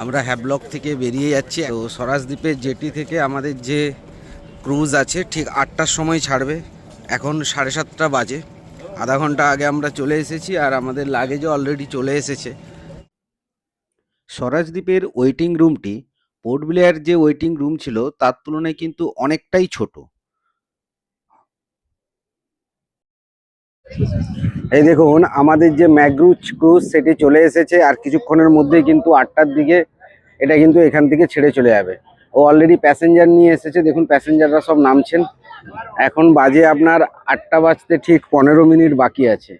আমরা হ্যাভলক থেকে বেরিয়ে যাচ্ছি। তো স্বরাজদ্বীপের জেটি থেকে আমাদের যে ক্রুজ আছে ঠিক 8টার সময় ছাড়বে। এখন 7:30 বাজে। আধা ঘন্টা আগে আমরা চলে এসেছি আর আমাদের লাগেজও অলরেডি চলে এসেছে। স্বরাজদ্বীপের ওয়েটিং রুমটি পোর্ট ব্লেয়ার যে ওয়েটিং রুম ছিল তার তুলনায় কিন্তু অনেকটাই ছোট। এই দেখুন আমাদের যে ম্যাগ্রুজ ক্রুজ সেটি চলে এসেছে আর কিছুক্ষণের মধ্যেই কিন্তু 8টার দিকে এটা কিন্তু এখান থেকে ছেড়ে চলে যাবে। ও অলরেডি প্যাসেঞ্জার নিয়ে এসেছে, দেখুন প্যাসেঞ্জাররা সব নামছেন। এখন বাজে আপনার 8টা বাজতে ঠিক 15 মিনিট বাকি আছে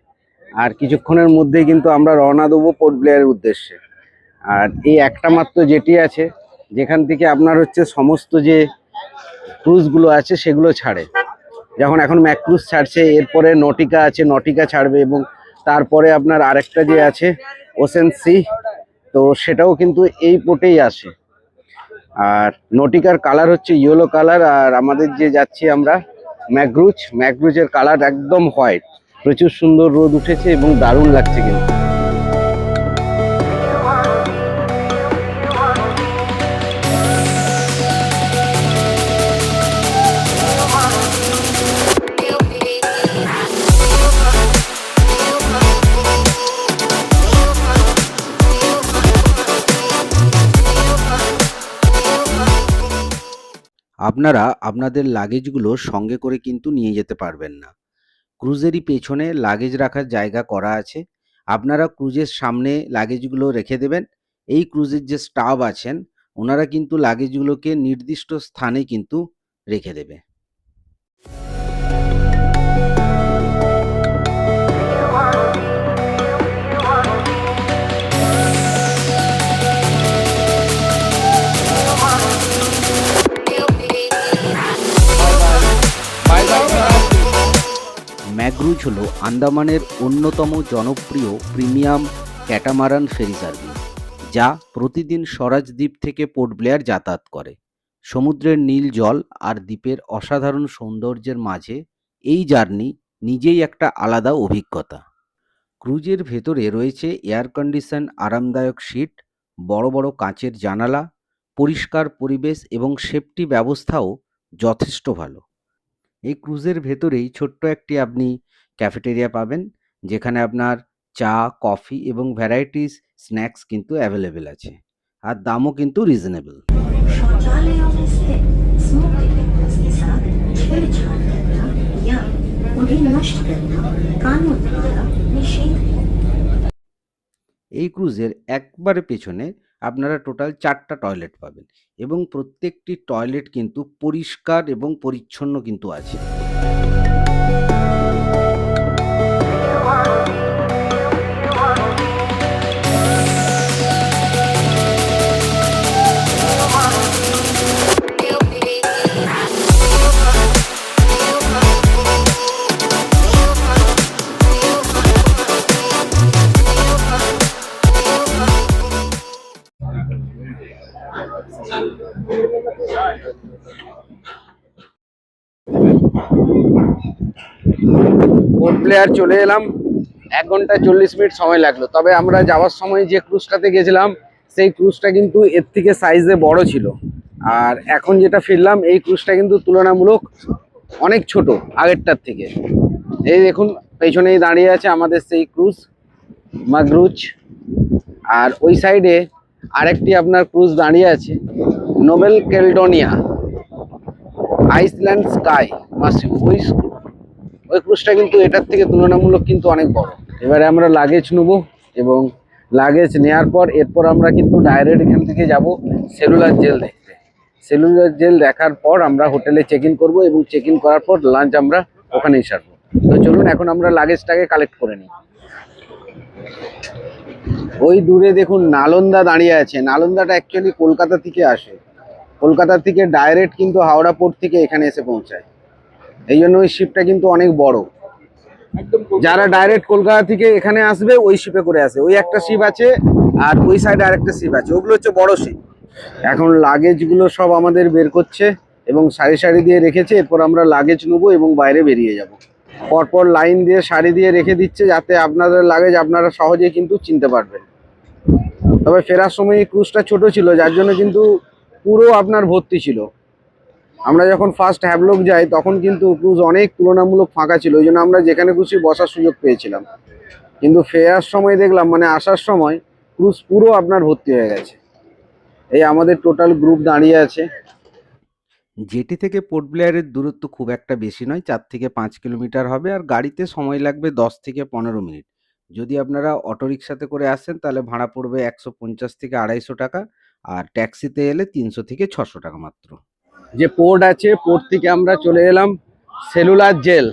আর কিছুক্ষণের মধ্যেই কিন্তু আমরা রওনা দেবো পোর্ট ব্লেয়ারের উদ্দেশ্যে। আর এই একটা মাত্র জেটি আছে যেখান থেকে আপনার হচ্ছে সমস্ত যে ক্রুজগুলো আছে সেগুলো ছাড়ে। যখন এখন ম্যাক্রুজ ছাড়ছে, এরপরে নটিকা আছে, নটিকা ছাড়বে এবং তারপরে আপনার আরেকটা যে আছে ওশেন সি, তো সেটাও কিন্তু এই পোর্টেই আসে। আর নটিকার কালার হচ্ছে ইয়েলো কালার আর আমাদের যে যাচ্ছি আমরা ম্যাগ্রুজের কালার একদম হোয়াইট। প্রচুর সুন্দর রোদ উঠেছে এবং দারুণ লাগছে কিন্তু। আপনারা আপনাদের লাগেজগুলো সঙ্গে করে কিন্তু নিয়ে যেতে পারবেন না। ক্রুজেরই পেছনে লাগেজ রাখার জায়গা করা আছে। আপনারা ক্রুজের সামনে লাগেজগুলো রেখে দেবেন। এই ক্রুজের যে স্টাফ আছেন ওনারা কিন্তু লাগেজগুলোকে নির্দিষ্ট স্থানে কিন্তু রেখে দেবে। ম্যাগ্রুজ হলো আন্দামানের অন্যতম জনপ্রিয় প্রিমিয়াম ক্যাটামারান ফেরি সার্ভিস, যা প্রতিদিন স্বরাজদ্বীপ থেকে পোর্ট ব্লেয়ার যাতায়াত করে। সমুদ্রের নীল জল আর দ্বীপের অসাধারণ সৌন্দর্যের মাঝে এই জার্নি নিজেই একটা আলাদা অভিজ্ঞতা। ক্রুজের ভেতরে রয়েছে এয়ার কন্ডিশন আরামদায়ক সিট, বড় বড় কাঁচের জানালা, পরিষ্কার পরিবেশ এবং সেফটি ব্যবস্থাও যথেষ্ট ভালো। এই ক্রুজের ভেতরেই ছোট্ট একটি আপনি ক্যাফেটেরিয়া পাবেন, যেখানে আপনার চা, কফি এবং ভ্যারাইটিস স্ন্যাক্স কিন্তু অ্যাভেলেবেল আছে আর দামও কিন্তু রিজনেবল। शौचालयों स्थित स्मोक डिटेक्टर्स के साथ छेड़छाड़ करना या उन्हें नष्ट करना कानून द्वारा निषेध है। এই ক্রুজের একবারে পেছনে আপনারা টোটাল 4টা টয়লেট পাবেন এবং প্রত্যেকটি টয়লেট কিন্তু পরিষ্কার এবং পরিচ্ছন্ন কিন্তু আছে। পোর্ট ব্লেয়ার চলে এলাম। 1 ঘন্টা 40 মিনিট সময় লাগলো, তবে আমরা যাওয়ার সময় যে ক্রুজটাতে গেছিলাম সেই ক্রুজটা কিন্তু এর থেকে সাইজে বড় ছিল। আর এখন যেটা ফিরলাম এই ক্রুজটা কিন্তু তুলনামূলক অনেক ছোট আগেরটার থেকে। এই দেখুন পেছনেই দাঁড়িয়ে আছে আমাদের সেই ক্রুজ ম্যাগ্রুজ, আর ওই সাইডে আরেকটি আপনার ক্রুজ দাঁড়িয়ে আছে নোবেল ক্যালেডোনিয়া আইসল্যান্ড স্কাই মাসিম। ওই ক্রুজটা কিন্তু এটার থেকে তুলনামূলক কিন্তু অনেক বড়। এবারে আমরা লাগেজ নেব এবং লাগেজ নেওয়ার পর এরপর আমরা কিন্তু ডাইরেক্ট এখান থেকে যাব সেলুলার জেল দেখতে। সেলুলার জেল দেখার পর আমরা হোটেলে চেক ইন করবো এবং চেক ইন করার পর লাঞ্চ আমরা ওখানেই সারবো। তো চলুন এখন আমরা লাগেজটাকে কালেক্ট করে নিই। ওই দূরে দেখুন নালন্দা দাঁড়িয়ে আছে। নালন্দাটা অ্যাকচুয়ালি কলকাতা থেকে আসে, কলকাতা থেকে ডাইরেক্ট কিন্তু হাওড়া পোর্ট থেকে এখানে এসে পৌঁছায়। এই জন্য ওই শিপটা কিন্তু অনেক বড়। যারা ডাইরেক্ট কলকাতা থেকে এখানে আসবে ওই শিপে করে আসে। ওই একটা শিপ আছে আর ওই সাইডে আরেকটা শিপ আছে, ওগুলো হচ্ছে বড় শিপ। এখন লাগেজগুলো সব আমাদের বের করছে এবং সারি সারি দিয়ে রেখেছে। এরপর আমরা লাগেজ নেবো এবং বাইরে বেরিয়ে যাব। পরপর লাইন দিয়ে সারি দিয়ে রেখে দিচ্ছে যাতে আপনাদের লাগেজ আপনারা সহজেই কিন্তু চিনতে পারবেন। তবে ফেরার সময় এই ক্রুজটা ছোট ছিল, যার জন্য কিন্তু পুরো আপনার ভর্তি ছিল। আমরা যখন ফার্স্ট হ্যাভলক যাই তখন কিন্তু ক্রুজ অনেক তুলনামূলক ফাঁকা ছিল, ওই জন্য আমরা যেখানে খুশি বসার সুযোগ পেয়েছিলাম। কিন্তু ফেরার সময় দেখলাম, মানে আসার সময় ক্রুজ পুরো আপনার ভর্তি হয়ে গেছে। এই আমাদের টোটাল গ্রুপ দাঁড়িয়ে আছে। জেটি থেকে পোর্ট ব্লেয়ারের দূরত্ব খুব একটা বেশি নয়, 4 থেকে 5 কিলোমিটার হবে, আর গাড়িতে সময় লাগবে 10 থেকে 15 মিনিট। যদি আপনারা অটোরিকশাতে করে আসেন তাহলে ভাড়া পড়বে 150 থেকে 250 টাকা, আর ট্যাক্সিতে এলে 300 থেকে 600 টাকা মাত্র। যে পোর্ট আছে, পোর্ট থেকে আমরা চলে এলাম সেলুলার জেল।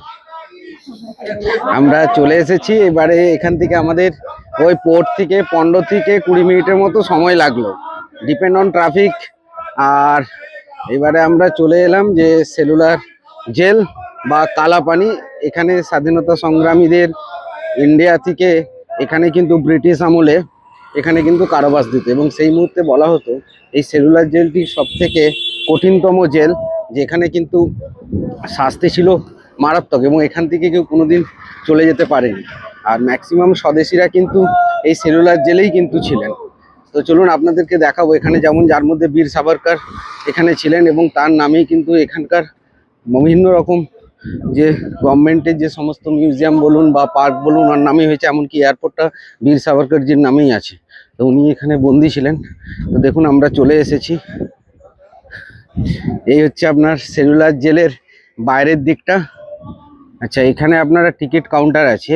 আমরা চলে এসেছি। এবারে এখান থেকে আমাদের ওই পোর্ট থেকে 15 থেকে 20 মিনিটের মতো সময় লাগলো, ডিপেন্ড অন ট্রাফিক। আর এবারে আমরা চলে এলাম যে সেলুলার জেল বা কালাপানি। এখানে স্বাধীনতা সংগ্রামীদের ইন্ডিয়া থেকে এখানে কিন্তু ব্রিটিশ আমলে এখানে কিন্তু কারাবাস দিত, এবং সেই মুহূর্তে বলা হতো এই সেলুলার জেলটি সব থেকে কঠিনতম জেল, যেখানে কিন্তু শাস্তি ছিল মারাত্মক, এবং এখান থেকে কেউ কোনোদিন চলে যেতে পারেনি। আর ম্যাক্সিমাম স্বদেশীরা কিন্তু এই সেলুলার জেলেই কিন্তু ছিলেন। তো চলুন আপনাদেরকে দেখাবো এখানে, যেমন যার মধ্যে বীর সাভারকর এখানে ছিলেন, এবং তার নামেই কিন্তু এখানকার বিভিন্ন রকম যে গভর্নমেন্টের যে সমস্ত মিউজিয়াম বলুন বা পার্ক বলুন, ওর নামেই হয়েছে। এমনকি এয়ারপোর্টটা বীর সাভারকরজির নামেই আছে। তো উনি এখানে বন্দি ছিলেন। তো দেখুন আমরা চলে এসেছি। এই হচ্ছে আপনার সেলুলার জেলের বাইরের দিকটা। আচ্ছা, এখানে আপনারা টিকিট কাউন্টার আছে,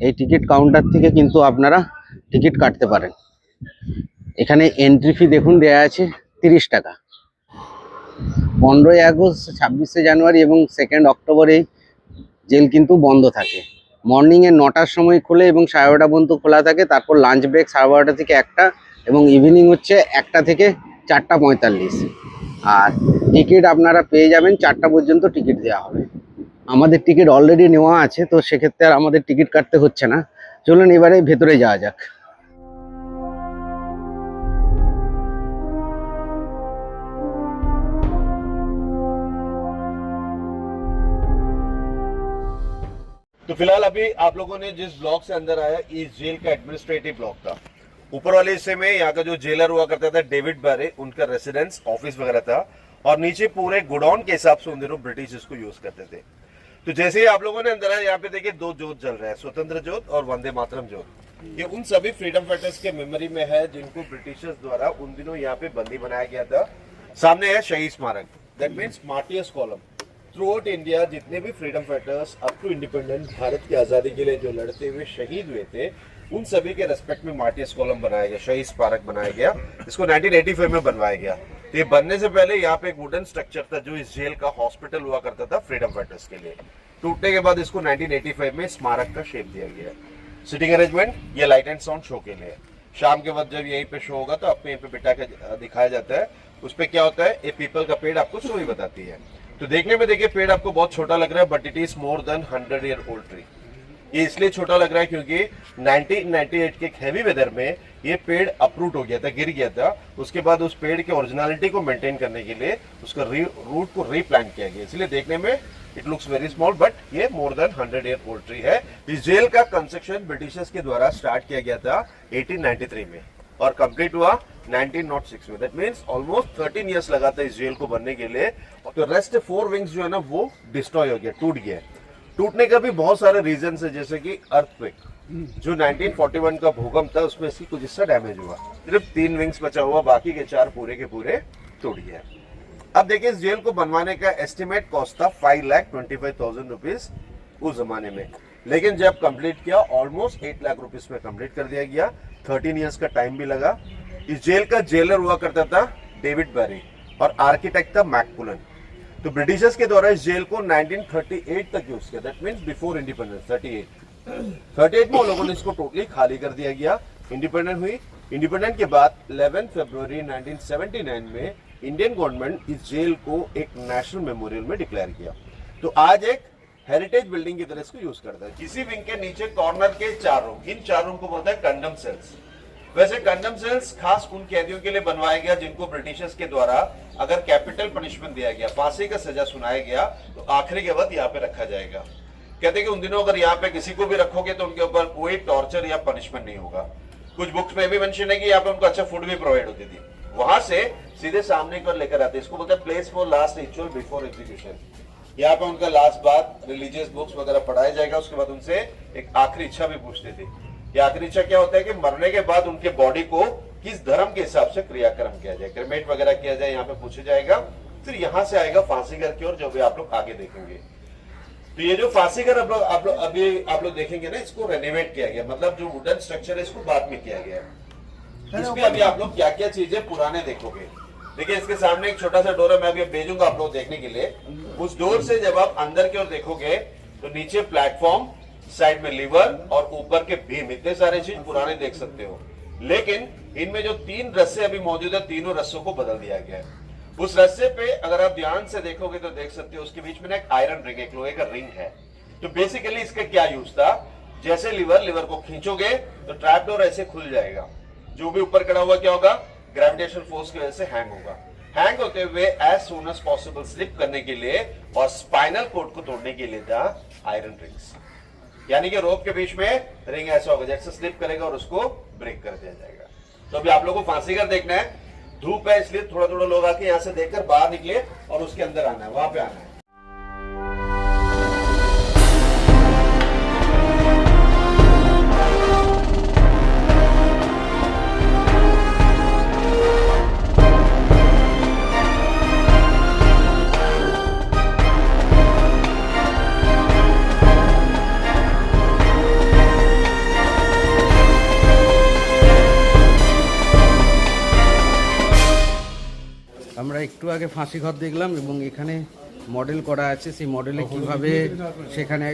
এই টিকিট কাউন্টার থেকে কিন্তু আপনারা টিকিট কাটতে পারেন। এখানে এন্ট্রি ফি দেখুন দেয়া আছে 30 টাকা। 15ই আগস্ট, 26শে জানুয়ারি এবং 2 অক্টোবর এই জেল কিন্তু বন্ধ থাকে। মর্নিংয়ে 9টার সময় খোলে এবং 12:30 পর্যন্ত খোলা থাকে। তারপর লাঞ্চ ব্রেক 12:30 থেকে 1টা, এবং ইভিনিং হচ্ছে 1টা থেকে 4:45। আর টিকিট আপনারা পেয়ে যাবেন 4টা পর্যন্ত টিকিট দেওয়া হবে। আমাদের টিকিট অলরেডি নেওয়া আছে, তো সেক্ষেত্রে আর আমাদের টিকিট কাটতে হচ্ছে না। চলুন এবারে ভেতরে যাওয়া যাক। तो फिलहाल अभी आप लोगों ने जिस ब्लॉक से अंदर आया, इस जेल का एडमिनिस्ट्रेटिव ब्लॉक था। ऊपर वाले हिस्से में यहाँ का जो जेलर हुआ करता था डेविड बैरे, उनका रेसिडेंस ऑफिस वगैरह था, और नीचे पूरे गोडाउन के हिसाब से उन दिनों ब्रिटिश इसको यूज करते थे। तो जैसे ही आप लोगों ने अंदर आया, यहाँ पे देखिए 2 जोत जल रहा है, स्वतंत्र जोत और वंदे मातरम जोत। ये उन सभी फ्रीडम फाइटर्स के मेमोरी में है जिनको ब्रिटिशर्स द्वारा उन दिनों यहाँ पे बंदी बनाया गया था। सामने है शहीद स्मारक, that means martyrs column. Throughout India जितने भी freedom fighters up to independent Bharat की आजादी के लिए जो लड़ते हुए शहीद हुए थे, उन सभी के रेस्पेक्ट में मार्टियर्स कॉलम बनाया गया, शहीद स्मारक बनाया गया। इसको 1985 में बनवाया गया। तो ये बनने से पहले यहाँ पे एक वुडन स्ट्रक्चर था जो इस जेल का हॉस्पिटल हुआ करता था फ्रीडम फाइटर्स के लिए। टूटने के बाद इसको 1985 में स्मारक का शेप दिया गया। सिटिंग अरेंजमेंट ये लाइट एंड साउंड शो के लिए। शाम के वक्त जब यहीं पे शो होगा तो आपको यहीं पे बिठा के दिखाया जाता है। उस पे क्या होता है, ये पीपल का पेड़ आपको स्टोरी बताती है। तो देखने में देखिए पेड़ आपको बहुत छोटा लग रहा है, but it is more than 100 year old tree. ये इसलिए छोटा लग रहा है क्योंकि 1998 के एक हैवी वेदर में ये पेड़ अपरूट हो गया था, गिर गया था। उसके बाद उस पेड़ के ओरिजिनलिटी को मेंटेन करने के लिए उसका रूट को रीप्लांट किया गया, इसलिए देखने में it looks very small, but ये more than 100 year old tree है। इस जेल का कंस्ट्रक्शन ब्रिटिशर्स के द्वारा स्टार्ट किया गया था 1893 में और कंप्लीट हुआ 1906 में। दैट मीन्स ऑलमोस्ट 13 इयर्स लगा था इस जेल को बनने के लिए। तो रेस्ट 4 विंग्स जो है ना वो डिस्ट्रॉय हो गया, टूट गया। टूटने का भी बहुत सारे रीजन है, जैसे कि अर्थक्वेक जो 1941 का भूकंप था उसमें इसकी कुछ हिस्सा डैमेज हुआ, सिर्फ 3 विंग्स बचा हुआ, बाकी के 4 पूरे के पूरे टूट गए। अब देखिए इस जेल को बनवाने का एस्टिमेट कॉस्ट था 5,25,000 रुपीज उस जमाने में, लेकिन जब कंप्लीट किया ऑलमोस्ट 8 लाख रुपीज में कंप्लीट कर दिया गया। 13 इयर्स का टाइम भी लगा। इस जेल का जेलर हुआ करता था डेविड बैरी और आर्किटेक्ट था मैकपुलन। तो ब्रिटिशर्स के द्वारा इस जेल को 1938 तक यूज किया, दैट मीन्स बिफोर इंडिपेंडेंस। 38 में उन लोगों ने इसको टोटली खाली कर दिया गया। इंडिपेंडेंट हुई, इंडिपेंडेंट के बाद 11 फरवरी 1979 में इंडियन गवर्नमेंट इस जेल को एक नेशनल मेमोरियल में डिक्लेयर किया। तो आज एक हेरिटेज बिल्डिंग की तरह इसको यूज करता है। किसी विंग के नीचे कॉर्नर के 4 रूम, इन 4 रूम को बोलता है कंडम सेल्स। वैसे कंडम सेल्स खास उन कैदियों के लिए बनवाया गया जिनको ब्रिटिशर्स के द्वारा अगर कैपिटल पनिशमेंट दिया गया, फांसी का सजा सुनाया गया, तो आखिरी के वक्त यहाँ पे रखा जाएगा। कहते हैं कि उन दिनों अगर यहाँ पे किसी को भी रखोगे तो उनके ऊपर कोई टॉर्चर या पनिशमेंट नहीं होगा। कुछ बुक्स में भी मेंशन है कि यहाँ पे उनको अच्छा फूड भी प्रोवाइड होती थी। वहां से सीधे सामने की ओर लेकर आते, इसको बोलते हैं place for last ritual before execution. यहाँ पे उनका लास्ट बात रिलीजियस बुक्स वगैरह पढ़ाया जाएगा, उसके बाद उनसे एक आखिरी इच्छा भी पूछते थे। ये आखिरी इच्छा क्या होता है कि मरने के बाद उनके बॉडी को किस धर्म के हिसाब से क्रियाक्रम किया जाए, क्रेमेट वगैरह किया जाए, यहाँ पे पूछा जाएगा। फिर यहाँ से आएगा फांसी घर की ओर, जो भी आप लोग आगे देखेंगे। तो ये जो फांसी घर आप लोग देखेंगे ना, इसको रेनोवेट किया गया, मतलब जो वुडन स्ट्रक्चर है इसको बाद में किया गया है। इसमें अभी आप लोग क्या क्या चीजें पुराने देखोगे। देखिए इसके सामने एक छोटा सा डोर है, मैं अभी भेजूंगा आप लोग देखने के लिए। उस डोर से जब आप अंदर की ओर देखोगे तो नीचे प्लेटफॉर्म, साइड में लीवर और ऊपर के बीम, इतने सारे चीज पुराने देख सकते हो। लेकिन इनमें जो 3 रस्से अभी मौजूद है, तीनों रस्सों को बदल दिया गया है। उस रस्से पे अगर आप ध्यान से देखोगे तो देख सकते हो उसके बीच में एक आयरन रिंग, एक लोहे का रिंग है। तो बेसिकली इसका क्या यूज था, जैसे लीवर को खींचोगे तो ट्रैप डोर ऐसे खुल जाएगा, जो भी ऊपर खड़ा हुआ क्या होगा, ग्रेविटेशनल फोर्स की वजह से हैंग होगा। हैंग होते हुए as soon as possible slip करने के लिए और स्पाइनल कोड को तोड़ने के लिए था आयरन रिंग्स, यानी कि रोप के बीच में रिंग ऐसा होगा जैसे स्लिप करेगा और उसको ब्रेक कर दिया जाएगा। तो अभी आप लोगों को फांसी घर देखना है, धूप है इसलिए थोड़ा थोड़ा लोग आके यहाँ से देखकर बाहर निकले और उसके अंदर आना है, वहां पे आना है। আমরা একটু আগে ফাঁসি ঘর দেখলাম এবং এখানে মডেল করা আছে, সেই মডেলে কিভাবে সেখানে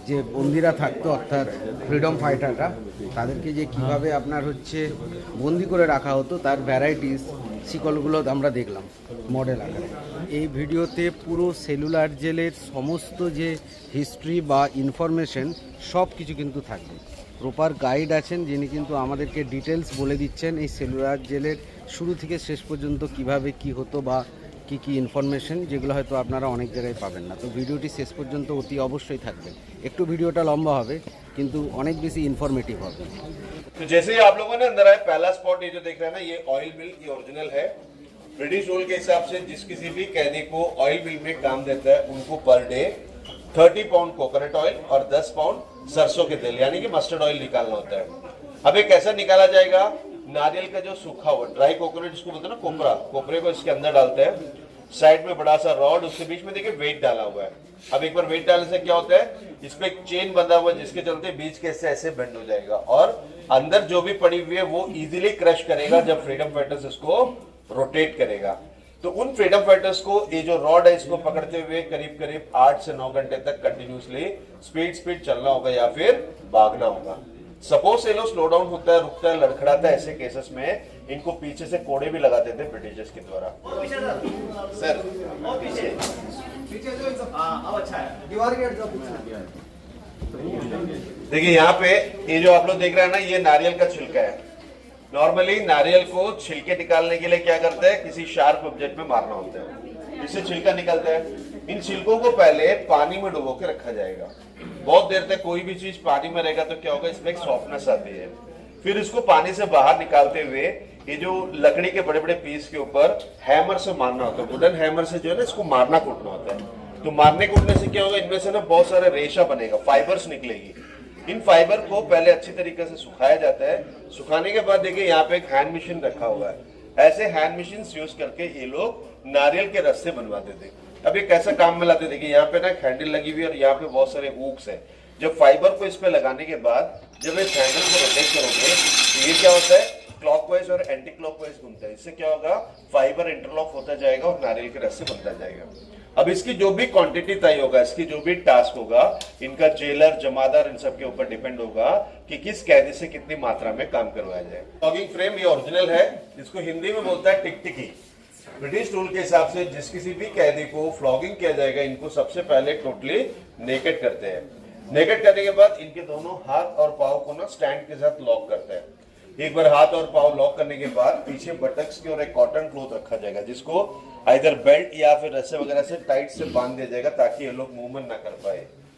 যে বন্দিরা থাকতো অর্থাৎ ফ্রিডম ফাইটাররা, তাদেরকে যে কিভাবে আপনার হচ্ছে বন্দি করে রাখা হতো তার ভ্যারাইটিস শিকলগুলো আমরা দেখলাম মডেল আকারে। এই ভিডিওতে পুরো সেলুলার জেলের সমস্ত যে হিস্ট্রি বা ইনফরমেশন সব কিছু কিন্তু থাকবে। প্রপার গাইড আছেন যিনি কিন্তু আমাদেরকে ডিটেলস বলে দিচ্ছেন এই সেলুলার জেলের শুরু থেকে শেষ পর্যন্ত কিভাবে কি হতো বা কি কি ইনফরমেশন, যেগুলো হয়তো আপনারা অনেক জায়গায় পাবেন না। তো ভিডিওটি শেষ পর্যন্ত অতি অবশ্যই থাকবেন। একটু ভিডিওটা লম্বা হবে কিন্তু অনেক বেশি ইনফরমেটিভ হবে। तो जैसे ही आप लोगों ने अंदर आए, पहला स्पॉट ये जो देख रहे हैं ना, ये ऑयल मिल, ये ओरिजिनल है। ब्रिटिश रूल के हिसाब से जिस किसी भी कैदी को ऑयल मिल में काम देता है उनको per day 30 pound coconut oil और 10 पाउंड सरसों के तेल यानी कि मस्टर्ड ऑयल निकालना होता है। अब ये कैसे निकाला जाएगा, नारियल का जो सूखा हुआ ड्राई कोकोनट जिसको बोलते हैं ना, कोपरे को इसके अंदर डालते हैं। साइड में बड़ा सा रॉड, उसके बीच में देखिए वेट डाला हुआ है। अब एक बार वेट डालने से क्या होता है, इस पे एक चेन बंधा हुआ है जिसके चलते बीच के ऐसे बेंड हो जाएगा और अंदर जो भी पड़ी हुई है वो इजीली क्रश करेगा जब फ्रीडम फाइटर्स इसको रोटेट करेगा। तो उन फ्रीडम फाइटर्स को ये जो रॉड है इसको पकड़ते हुए करीब करीब 8 से 9 घंटे तक कंटिन्यूसली स्पीड चलना होगा या फिर भागना होगा। सपोज ये लोग स्लो डाउन होता है, रुकता है, लड़खड़ाता है, ऐसे केसेस में इनको पीछे से कोड़े भी लगाते थे ब्रिटिशर्स के द्वारा। सर देखिए यहाँ पे ये जो आप लोग देख रहे हैं ना, ये नारियल का छिलका है। नॉर्मली नारियल को छिलके निकालने के लिए क्या करते हैं, किसी शार्प ऑब्जेक्ट में मारना होता है, इससे छिलका निकलता है। इन छिलकों को पहले पानी में डुबो के रखा जाएगा। बहुत देर तक कोई भी चीज पानी में रहेगा तो क्या होगा, इसमें एक सॉफ्टनेस आती है। फिर इसको पानी से बाहर निकालते हुए ये जो लकड़ी के बड़े बड़े पीस के ऊपर हैमर से मारना होता है, वुडन हैमर से जो है ना इसको मारना कूटना होता है। तो मारने कूटने से क्या होगा, इनमें से ना बहुत सारे रेशा बनेगा, फाइबर्स निकलेगी। इन फाइबर को पहले अच्छी तरीके से सुखाया जाता है। सुखाने के बाद देखिए यहाँ पे एक हैंड मशीन रखा हुआ है। ऐसे हैंड मशीन यूज करके ये लोग नारियल के रस्से बनवाते थे। अब ये कैसा काम में लाते, देखिए यहाँ पे ना हैंडल लगी हुई है और यहाँ पे बहुत सारे हुक्स है। जब फाइबर को इस पे लगाने के बाद जब इस हैंडल को रोटेट करोगे तो ये क्या होता है, क्लॉकवाइज और एंटी क्लॉकवाइज घूमता है। इससे क्या होगा, फाइबर इंटरलॉक होता जाएगा और नारियल के रस्से बनता जाएगा। अब इसकी जो भी क्वांटिटी तय होगा, इसकी जो भी टास्क होगा, इनका जेलर, जमादार, इन सब के ऊपर डिपेंड होगा कि किस कैदी से कितनी मात्रा में काम करवाया जाए। लॉगिंग फ्रेम ये ओरिजिनल है, जिसको हिंदी में बोलता है टिकटिकी। ब्रिटिश रूल के हिसाब से जिस किसी भी कैदी को फ्लॉगिंग किया जाएगा, इनको सबसे पहले टोटली नेकेड करते हैं। नेकेड करने के बाद इनके दोनों हाथ और पाँव को ना स्टैंड के साथ लॉक करते हैं। एक बार हाथ और पाँव लॉक करने के बाद पीछे बटक्स की ओर एक कॉटन क्लॉथ रखा जाएगा, जिसको आइदर बेल्ट या फिर रस्से वगैरह से टाइट से बांध दिया जाएगा ताकि ये लोग मूवमेंट ना कर पाए।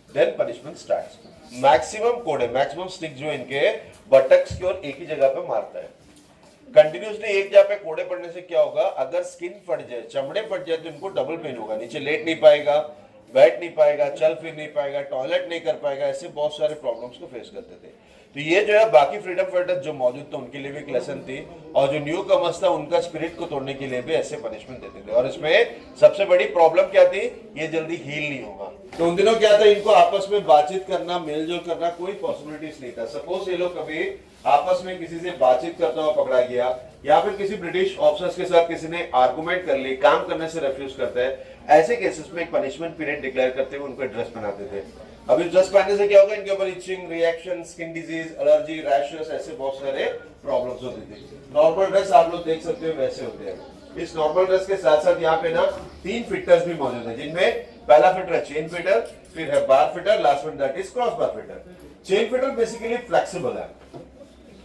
Then punishment starts. मैक्सिमम कोड़े, मैक्सिमम स्टिक जो इनके बटक्स की ओर एक ही जगह पे मारता है। कंटिन्यूसली एक जगह पे कोड़े पड़ने से क्या होगा, अगर स्किन फट जाए, चमड़े फट जाए, तो इनको डबल पेन होगा, नीचे लेट नहीं पाएगा, बैठ नहीं पाएगा, चल फिर नहीं पाएगा, टॉयलेट नहीं कर पाएगा, ऐसे बहुत सारे प्रॉब्लम्स को फेस करते थे। तो ये जो है बाकी फ्रीडम फाइटर्स जो मौजूद थे उनके लिए भी एक लेसन थी, और जो न्यू कमर्स था उनका स्पिरिट को तोड़ने के लिए भी ऐसे पनिशमेंट देते थे। और इसमें सबसे बड़ी प्रॉब्लम क्या थी, ये जल्दी हील नहीं होगा। तो उन दिनों क्या था, इनको आपस में बातचीत करना, मेलजोल करना कोई पॉसिबिलिटीज नहीं था। सपोज ये लोग कभी आपस में किसी से बातचीत करता हुआ पकड़ा गया, या फिर किसी ब्रिटिश ऑफिसर्स के साथ किसी ने आर्गुमेंट कर ली, काम करने से रेफ्यूज करता है, ऐसे केसेस में एक पनिशमेंट पीरियड डिक्लेयर करते हुए उनको ड्रेस पहनाते थे। अभी ड्रेस पहनने से क्या होगा, इनके ऊपर itching, reaction, skin disease, allergy, rashes, ऐसे बहुत सारे प्रॉब्लम्स होती थी। नॉर्मल ड्रेस आप लोग देख सकते हो वैसे होते हैं। इस नॉर्मल ड्रेस के साथ साथ यहाँ पे ना 3 फिटर्स भी मौजूद है, जिनमें पहला फिटर है चेन फिटर, फिर है bar fitter, last one that is cross bar fitter. Chain fitter basically flexible है।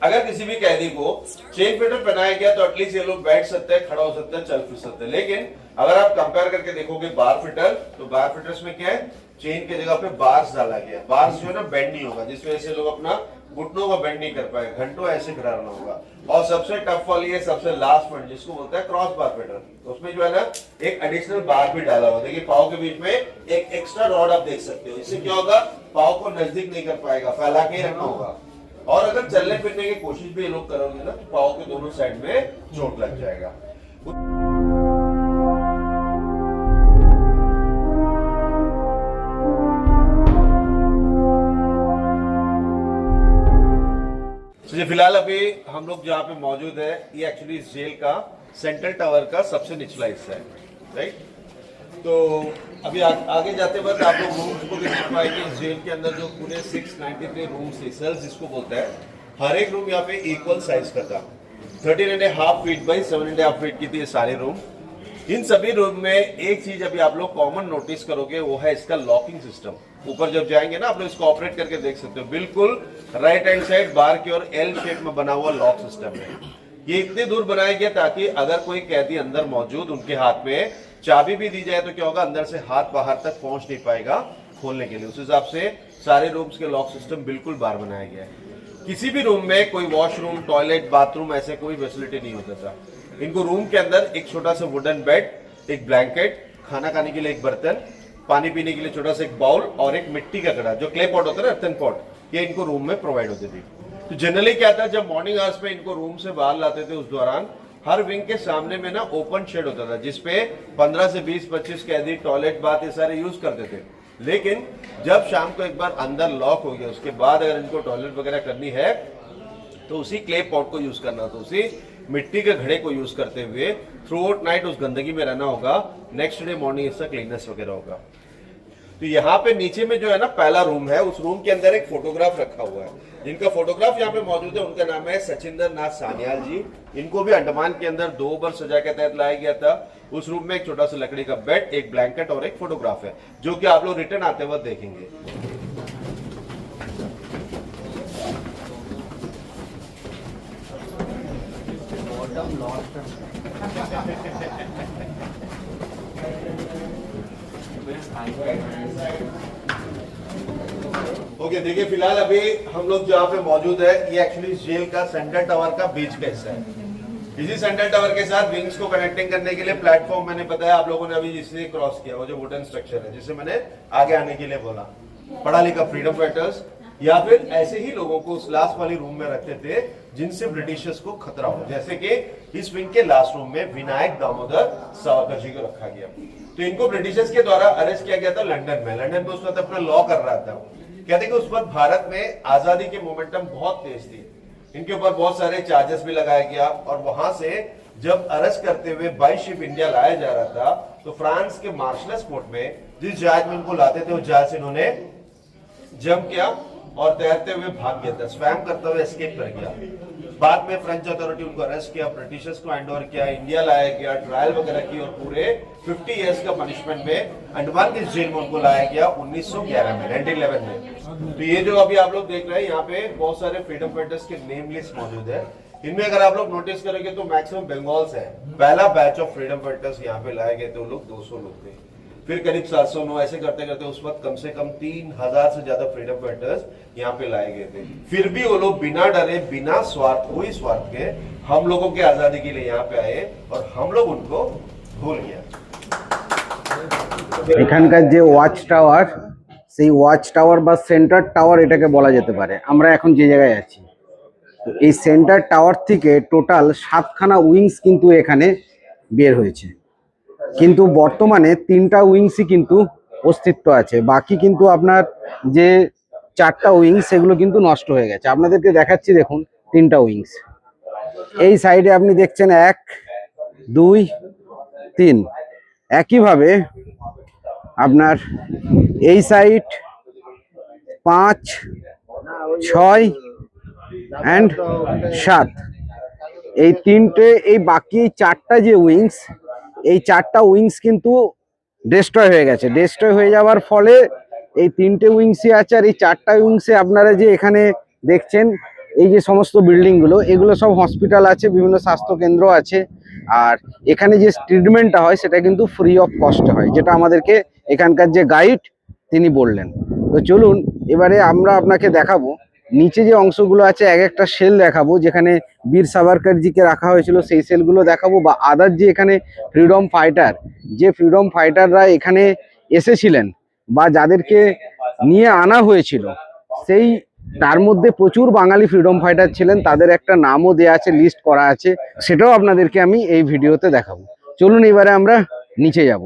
अगर किसी भी कैदी को चेन फिटर पहनाया गया तो एटलीस्ट ये लोग बैठ सकते हैं, खड़ा हो सकते हैं, चल फिर सकते हैं। लेकिन अगर आप कंपेयर करके देखोगे बार फिटर, तो बार फिटर्स में क्या है, चेन की जगह पे बार्स डाला गया। बार्स जो है ना बेंड नहीं होगा, जिस वजह से लोग अपना घुटनों का बेंड नहीं कर पाए, घंटों ऐसे खड़ा रहना होगा। और सबसे टफ वाली है, सबसे लास्ट पॉइंट, जिसको बोलता है क्रॉस बार फिटर। तो उसमें जो है ना एक एडिशनल बार भी डाला हुआ, देखिए पाव के बीच में एक एक्स्ट्रा रॉड आप देख सकते हो। इससे क्या होगा, पाव को नजदीक नहीं कर पाएगा, फैला के ही रखना होगा। और अगर चलने फिरने की कोशिश भी ये लोग करोगे ना, तो पाव के दोनों साइड में चोट लग जाएगा। तो फिलहाल अभी हम लोग जहाँ पे मौजूद है, ये एक्चुअली इस जेल का सेंट्रल टावर का सबसे निचला हिस्सा है, राइट। तो अभी आगे जाते वक्त आप लोग रूम्स को भी देख पाएंगे। इस जेल के अंदर जो पूरे 693 रूम्स थे, सेल्स जिसको बोलते हैं, हर एक रूम यहाँ पे इक्वल साइज का था। 13.5 फीट बाई 7.5 फीट की थी ये सारे रूम। इन सभी रूम में एक चीज अभी आप लोग कॉमन नोटिस करोगे, वो है इसका लॉकिंग सिस्टम। ऊपर जब जाएंगे ना आप लोग इसको ऑपरेट करके देख सकते हो, बिल्कुल राइट हैंड साइड बार की ओर एल शेप में बना हुआ लॉक सिस्टम है। ये इतने दूर बनाया गया ताकि अगर कोई कैदी अंदर मौजूद, उनके हाथ में चाबी भी दी जाए तो क्या होगा, अंदर से हाथ बाहर तक पहुंच नहीं पाएगा खोलने के लिए। उस हिसाब से सारे रूम्स के लॉक सिस्टम बिल्कुल बाहर बनाया गया है। किसी भी रूम में कोई वॉशरूम, टॉयलेट, बाथरूम ऐसे कोई फैसिलिटी नहीं होता था। इनको रूम के अंदर एक छोटा सा वुडन बेड, एक ब्लैंकेट, खाना खाने के लिए एक बर्तन, पानी पीने के लिए छोटा सा एक बाउल और एक मिट्टी का घड़ा, जो क्ले पॉट होता है ना, अर्थन पॉट, ये इनको रूम में प्रोवाइड होती थी। तो जनरली क्या था, जब मॉर्निंग आवर्स में इनको रूम से बाहर लाते थे, उस दौरान हर विंग के सामने में ना ओपन शेड होता था, जिसपे 15 से 20-25 कैदी टॉयलेट, बाथ ये सारे यूज करते थे। लेकिन जब शाम को एक बार अंदर लॉक हो गया, उसके बाद अगर इनको टॉयलेट वगैरह करनी है तो उसी क्ले पॉट को यूज करना, तो उसी मिट्टी के घड़े को यूज करते हुए थ्रू आउट नाइट उस गंदगी में रहना होगा। नेक्स्ट डे मॉर्निंग इसका क्लीननेस वगैरह होगा। तो यहाँ पे नीचे में जो है ना पहला रूम है, उस रूम के अंदर एक फोटोग्राफ रखा हुआ है। जिनका फोटोग्राफ यहाँ पे मौजूद है उनका नाम है सचिंदर नाथ सान्याल जी। इनको भी अंडमान के अंदर 2 बार सजा के तहत लाया गया था। उस रूम में एक छोटा सा लकड़ी का बेड, एक ब्लैंकेट और एक फोटोग्राफ है, जो कि आप लोग रिटर्न आते वक्त देखेंगे। ओके, देखिए फिलहाल अभी हम लोग जहाँ पे मौजूद है, ये एक्चुअली जेल का सेंट्रल टावर का बीच का हिस्सा है। इसी सेंट्रल टावर के साथ विंग्स को कनेक्टिंग करने के लिए प्लेटफॉर्म मैंने बताया आप लोगों ने अभी जिससे क्रॉस किया, वो जो वुडन स्ट्रक्चर है, जिसे मैंने आगे आने के लिए बोला। पढ़ा लिखा फ्रीडम फाइटर्स या फिर ऐसे ही लोगों को उस लास्ट वाली रूम में रखते थे जिनसे ब्रिटिशर्स को खतरा हो, जैसे कि इस विंग के लास्ट रूम में विनायक दामोदर सावरकर जी को रखा गया। तो इनको ब्रिटिशर्स के द्वारा अरेस्ट किया गया था लंदन में। लंदन में उस वक्त अपना लॉ कर रहा था। कहते कि उस वक्त भारत में आजादी की मोमेंटम बहुत तेज थी। इनके ऊपर बहुत सारे चार्जेस भी लगाया गया और वहां से जब अरेस्ट करते हुए बाई शिप इंडिया लाया जा रहा था, तो फ्रांस के मार्शलेस पोर्ट में जिस जहाज में इनको लाते थे, उस जहाज से इन्होंने जंप किया और तैरते हुए भाग गया था, स्वयं करते हुए एस्केप कर गया। बाद में फ्रेंच अथॉरिटी उनको अरेस्ट किया, ब्रिटिशर्स को हैंड ओवर किया, इंडिया लाया गया, ट्रायल वगैरह की और पूरे 50 इयर्स का पनिशमेंट में अंडमान की जेल में उनको लाया गया 1911 में, 1911 में। तो ये जो अभी आप लोग देख रहे हैं, यहाँ पे बहुत सारे फ्रीडम फाइटर्स के नेम लिस्ट मौजूद है। इनमें अगर आप लोग नोटिस करेंगे तो मैक्सिमम बंगाल से है। पहला बैच ऑफ फ्रीडम फाइटर्स यहाँ पे लाए गए थे, वो लोग 200 लोग थे। फिर करीब 709 ऐसे करते करते उस वक्त कम से कम 3000 से ज्यादा फ्रीडम फाइटर्स यहाँ पे लाए गए थे। फिर भी वो लोग बिना डरे, बिना स्वार्थ, कोई स्वार्थ के हम लोगों की आजादी के लिए यहाँ पे आए और हम लोग उनको भूल गया। এখানকার যে ওয়াচ টাওয়ার, সেই ওয়াচ টাওয়ার বা সেন্টার টাওয়ার এটাকে বলা যেতে পারে। আমরা এখন যে জায়গায় আছি, তো এই সেন্টার টাওয়ার থেকে টোটাল 7খানা উইংস কিন্তু এখানে বের হয়েছে, কিন্তু বর্তমানে 3টা উইংসই কিন্তু অস্তিত্ব আছে। বাকি কিন্তু আপনার যে 4টা উইংস সেগুলো কিন্তু নষ্ট হয়ে গেছে। আপনাদেরকে দেখাচ্ছি, দেখুন 3টা উইংস। এই সাইডে আপনি দেখছেন 1 2 3, একইভাবে আপনার এই সাইড 5 6 অ্যান্ড 7, এই 3টে, এই বাকি 4টা যে উইংস, এই 4টা উইংস কিন্তু ডিস্ট্রয় হয়ে গেছে। ডিস্ট্রয় হয়ে যাওয়ার ফলে এই 3টে উইংসই আছে। আর এই 4টা উইংসে আপনারা যে এখানে দেখছেন এই যে সমস্ত বিল্ডিংগুলো, এগুলো সব হসপিটাল আছে, বিভিন্ন স্বাস্থ্য কেন্দ্র আছে। আর এখানে যে ট্রিটমেন্টটা হয় সেটা কিন্তু ফ্রি অফ কস্টে হয়, যেটা আমাদেরকে এখানকার যে গাইড তিনি বললেন। তো চলুন এবারে আমরা আপনাকে দেখাবো নিচে যে অংশগুলো আছে, এক একটা সেল দেখাবো যেখানে বীর সাভারকরজিকে রাখা হয়েছিল, সেই সেলগুলো দেখাবো। বা আদার যে এখানে ফ্রিডম ফাইটার, যে ফ্রিডম ফাইটাররা এখানে এসেছিলেন বা যাদেরকে নিয়ে আনা হয়েছিল, সেই তার মধ্যে প্রচুর বাঙালি ফ্রিডম ফাইটার ছিলেন, তাদের একটা নামও দেওয়া আছে, লিস্ট করা আছে, সেটাও আপনাদেরকে আমি এই ভিডিওতে দেখাবো। চলুন এবারে আমরা নিচে যাব।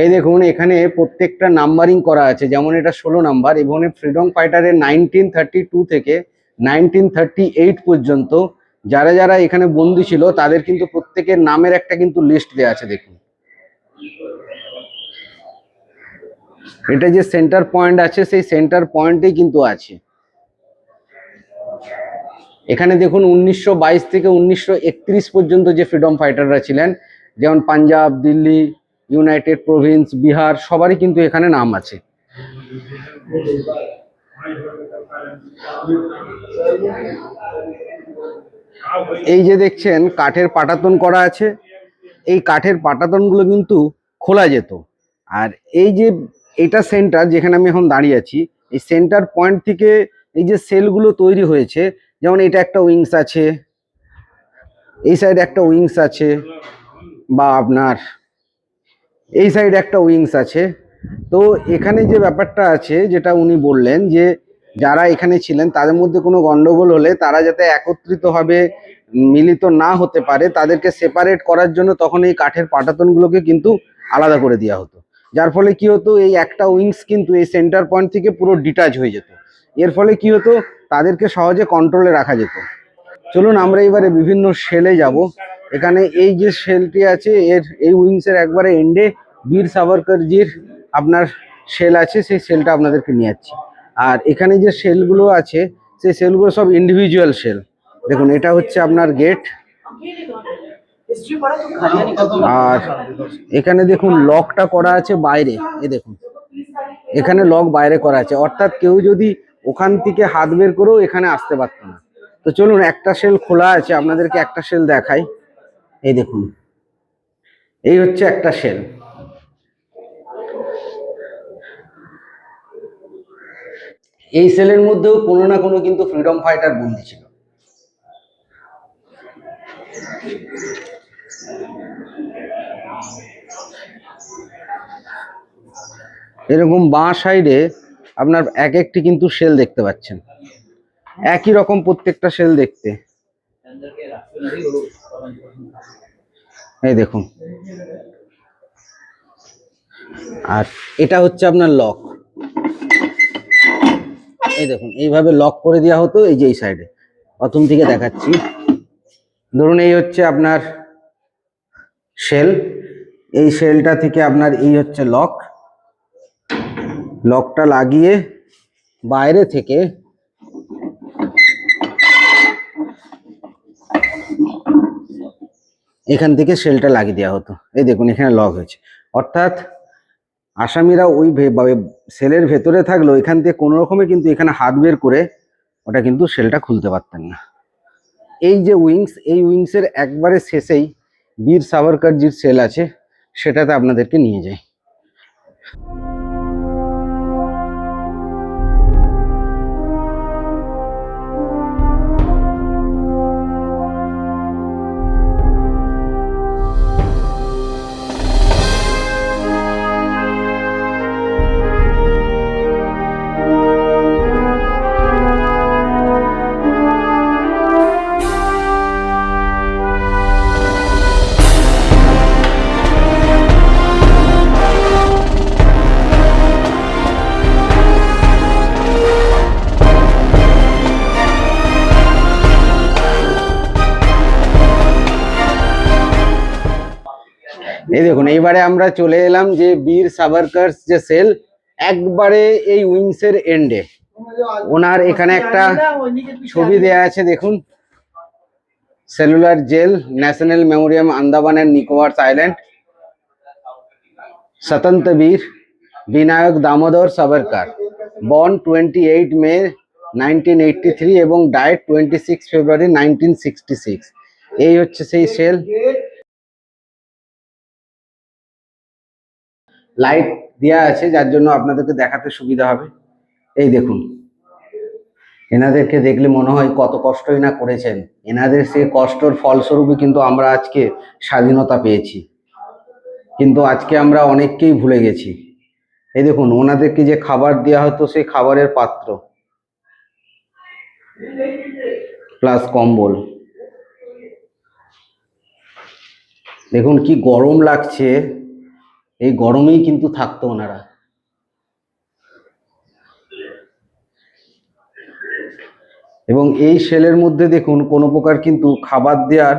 এই দেখুন এখানে প্রত্যেকটা নাম্বারিং করা আছে, যেমন এটা 16 নাম্বার। এবং ফ্রিডম ফাইটারের 1932 থেকে 1938 পর্যন্ত যারা যারা এখানে বন্দী ছিল তাদের কিন্তু প্রত্যেকের নামের একটা কিন্তু লিস্ট দেওয়া আছে। দেখুন এটা যে সেন্টার পয়েন্ট আছে, সেই সেন্টার পয়েন্টেই কিন্তু আছে। এখানে দেখুন 1922 থেকে 1931 পর্যন্ত যে ফ্রিডম ফাইটাররা ছিলেন, যেমন পাঞ্জাব, দিল্লি, ইউনাইটেড প্রভিন্স, বিহার, সবারই কিন্তু এখানে নাম আছে। এই যে দেখছেন কাঠের পাটাতন করা আছে, এই কাঠের পাটাতনগুলো কিন্তু খোলা যেত। আর এই যে এটা সেন্টার, যেখানে আমি এখন দাঁড়িয়ে আছি, এই সেন্টার পয়েন্ট থেকে এই যে সেলগুলো তৈরি হয়েছে, যেমন এটা একটা উইংস আছে, এই সাইডে একটা উইংস আছে, বা আপনার এই সাইডে একটা উইংস আছে। তো এখানে যে ব্যাপারটা আছে, যেটা উনি বললেন যে যারা এখানে ছিলেন তাদের মধ্যে কোনো গন্ডগোল হলে তারা যাতে একত্রিতভাবে মিলিত না হতে পারে, তাদেরকে সেপারেট করার জন্য তখন এই কাঠের পাটাতনগুলোকে কিন্তু আলাদা করে দেওয়া হতো। যার ফলে কি হতো, এই একটা উইংস কিন্তু এই সেন্টার পয়েন্ট থেকে পুরো ডিটাচ হয়ে যেত। এর ফলে কি হতো, তাদেরকে সহজে কন্ট্রোলে রাখা যেত। চলুন আমরা এবারে বিভিন্ন সেলে যাব। এখানে এই যে সেলটি আছে, এর এই উইংসের একবারে এন্ডে বীর সাভারকরজির আপনার সেল আছে, সেই সেলটা আপনাদেরকে নিয়ে যাচ্ছি। আর এখানে যে সেলগুলো আছে, সেই সেলগুলো সব ইন্ডিভিজুয়াল সেল। দেখুন এটা হচ্ছে আপনার গেট। আর এখানে দেখুন লকটা করা আছে বাইরে, এই দেখুন এখানে লক বাইরে করা আছে, অর্থাৎ কেউ যদি ওখান থেকে হাত বের করেও এখানে আসতে পারত না। তো চলুন একটা সেল খোলা আছে, আপনাদেরকে একটা সেল দেখাই। এই দেখুন এই হচ্ছে একটা সেল। এই সেলের মধ্যেও কোনো না কোনো কিন্তু ফ্রিডম ফাইটার বন্দী ছিল। এরকম বাঁ সাইডে আপনার এক একটি কিন্তু সেল দেখতে পাচ্ছেন, একই রকম প্রত্যেকটা সেল দেখতে। এই দেখুন, আর এটা হচ্ছে আপনার লক। এই দেখুন এইভাবে লক করে দেওয়া হতো। এই যে এই সাইডে প্রথম থেকে দেখাচ্ছি, ধরুন এই হচ্ছে আপনার সেল, এই সেলটা থেকে আপনার এই হচ্ছে লক। লকটা লাগিয়ে বাইরে থেকে এখান থেকে সেলটা লাগিয়ে দেওয়া হতো। এই দেখুন এখানে লক হয়েছে, অর্থাৎ আসামিরা ওই সেলের ভেতরে থাকলেও এখান থেকে কোনো রকমে কিন্তু এখানে হাত বের করে ওটা কিন্তু সেলটা খুলতে পারতেন না। এই যে উইংস, এই উইংসের একবারে শেষেই বীর সাভারকরজির সেল আছে, সেটাতে আপনাদেরকে নিয়ে যাই। এই দেখুন, এইবারে আমরা চলে এলাম যে বীর সাভারকরস যে সেল, একবারে এই উইংসের এন্ডে। ওনার এখানে একটা ছবি দেয়া আছে দেখুন, cellular jail, national memorial, Andaman and Nicobar island, Swatantra Veer Vinayak Damodar Savarkar, born 28 May 1983 এবং ডায়েট 26 ফেব্রুয়ারি 1966। এই হচ্ছে সেই সেল। লাইট দেওয়া আছে যার জন্য আপনাদেরকে দেখাতে সুবিধা হবে। এই দেখুন, এনাদেরকে দেখলে মনে হয় কত কষ্টই না করেছেন। এনাদের সেই কষ্টর ফলস্বরূপই কিন্তু আমরা আজকে স্বাধীনতা পেয়েছি, কিন্তু আজকে আমরা অনেককেই ভুলে গেছি। এই দেখুন, ওনাদেরকে যে খাবার দেওয়া হতো সেই খাবারের পাত্র প্লাস কম্বল। দেখুন কি গরম লাগছে, এই গরমেই কিন্তু থাকতো ওনারা। এবং এই সেলের মধ্যে দেখুন কোনো প্রকার কিন্তু খাবার দেওয়ার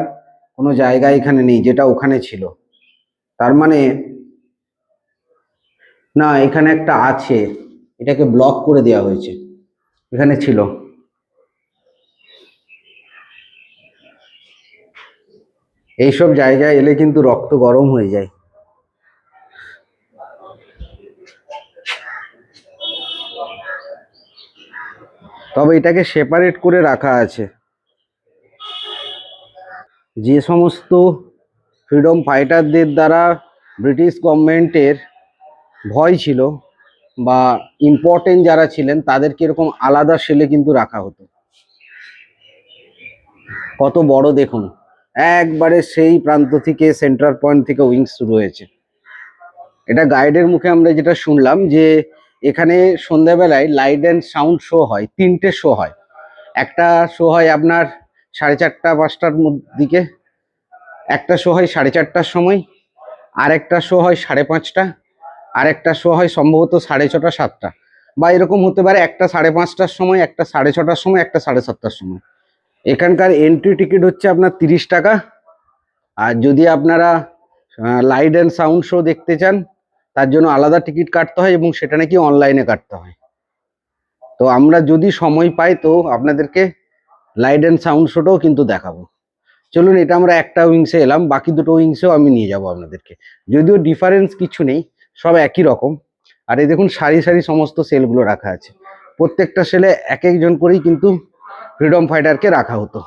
কোনো জায়গা এখানে নেই, যেটা ওখানে ছিল। তার মানে না, এখানে একটা আছে, এটাকে ব্লক করে দেওয়া হয়েছে, এখানে ছিল। এইসব জায়গায় এলে কিন্তু রক্ত গরম হয়ে যায়। তবে এটাকে সেপারেট করে রাখা আছে। যে সমস্ত ফ্রিডম ফাইটারদের দ্বারা ব্রিটিশ গভর্নমেন্টের ভয় ছিল বা ইম্পর্টেন্ট যারা ছিলেন, তাদেরকে এরকম আলাদা সেলে কিন্তু রাখা হতো। কত বড় দেখুন, একবারে সেই প্রান্ত থেকে, সেন্ট্রাল পয়েন্ট থেকে উইংস শুরু হয়েছে। এটা গাইডের মুখে আমরা যেটা শুনলাম যে এখানে সন্ধ্যাবেলায় লাইট অ্যান্ড সাউন্ড শো হয়, 3টে শো হয়। একটা শো হয় আপনার 4:30 5টার দিকে, একটা শো হয় 4:30টার সময়, আর একটা শো হয় 5:30, আর একটা শো হয় সম্ভবত 6:30 7টা, বা এরকম হতে পারে একটা 5:30টার সময়, একটা 6:30টার সময়, একটা 7:30টার সময়। এখানকার এন্ট্রি টিকিট হচ্ছে আপনার 30 টাকা। আর যদি আপনারা লাইট অ্যান্ড সাউন্ড শো দেখতে চান, তার জন্য আলাদা টিকিট কাটতে হয়, এবং সেটা নাকি অনলাইনে কাটতে হয়। তো আমরা যদি সময় পাই তো আপনাদেরকে লাইট অ্যান্ড সাউন্ড শোটাও কিন্তু দেখাবো। চলুন, এটা আমরা একটা উইংসে এলাম, বাকি দুটো উইংসেও আমি নিয়ে যাব আপনাদেরকে। যদিও ডিফারেন্স কিছু নেই, সব একই রকম। আর এই দেখুন সারি সারি সমস্ত সেলগুলো রাখা আছে, প্রত্যেকটা সেলে এক একজন করেই কিন্তু ফ্রিডম ফাইটারকে রাখা হতো।